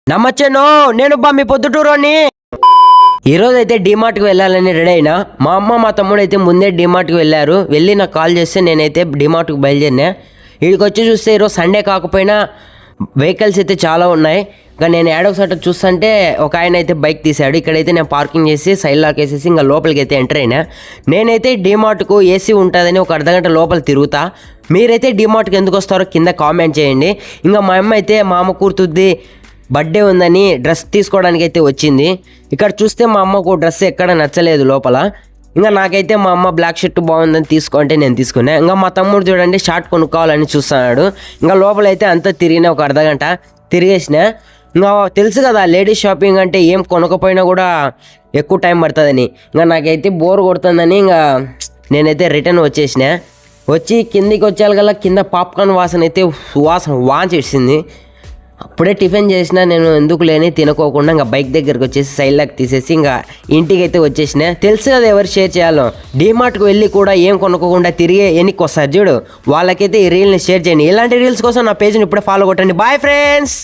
నమ్మచ్చేనో నేను మీ పొద్దుటూరుని. ఈరోజు అయితే డీమార్ట్కి వెళ్ళాలని రెడీ అయినా. మా అమ్మ మా తమ్ముడు అయితే ముందే డీమార్ట్కి వెళ్ళారు. వెళ్ళి నాకు కాల్ చేస్తే నేనైతే డీమార్ట్కి బయలుదేరినా. వీడికి వచ్చి చూస్తే ఈరోజు సండే కాకపోయినా వెహికల్స్ అయితే చాలా ఉన్నాయి. ఇంకా నేను ఏడొకసారి చూస్తుంటే ఒక ఆయన అయితే బైక్ తీశాడు. ఇక్కడైతే నేను పార్కింగ్ చేసి సైడ్ లాక్ వేసేసి ఇంకా లోపలికి అయితే ఎంటర్ అయినా. నేనైతే డీమార్ట్కు ఏసీ ఉంటుందని ఒక అర్ధగంట లోపల తిరుగుతా. మీరైతే డీమార్ట్కి ఎందుకు వస్తారో కింద కామెంట్ చేయండి. ఇంకా మా అమ్మ అయితే మా అమ్మ కూతుర్ది బర్త్డే ఉందని డ్రెస్ తీసుకోవడానికి అయితే వచ్చింది. ఇక్కడ చూస్తే మా అమ్మకు డ్రెస్ ఎక్కడ నచ్చలేదు లోపల. ఇంకా నాకైతే మా అమ్మ బ్లాక్ షర్ట్ బాగుందని తీసుకోంటే నేను తీసుకున్నా. ఇంకా మా తమ్ముడు చూడండి షార్ట్ కొనుక్కోవాలని చూస్తున్నాడు. ఇంకా లోపలైతే అంతా తిరిగిన ఒక అర్ధగంట తిరిగేసిన. ఇంకా తెలుసు కదా లేడీస్ షాపింగ్ అంటే ఏం కొనకపోయినా కూడా ఎక్కువ టైం పడుతుందని. ఇంకా నాకైతే బోర్ కొడుతుందని ఇంకా నేనైతే రిటర్న్ వచ్చేసిన. వచ్చి కిందికి వచ్చేయాలి కింద పాప్కార్న్ వాసన అయితే వాంచేసింది. అప్పుడే టిఫిన్ చేసిన నేను ఎందుకు లేని తినుకోకుండా ఇంకా బైక్ దగ్గరికి వచ్చేసి సైడ్ లాక్ తీసేసి ఇంకా ఇంటికి అయితే వచ్చేసిన. తెలుసు కదా ఎవరు షేర్ చేయాలో. డీమార్ట్కి వెళ్ళి కూడా ఏం కొనుక్కోకుండా తిరిగే ఎన్నికి వస్తారు చూడు, వాళ్ళకైతే ఈ రీల్ని షేర్ చేయండి. ఇలాంటి రీల్స్ కోసం నా పేజ్ని ఇప్పుడే ఫాలో కొట్టండి. Bye friends.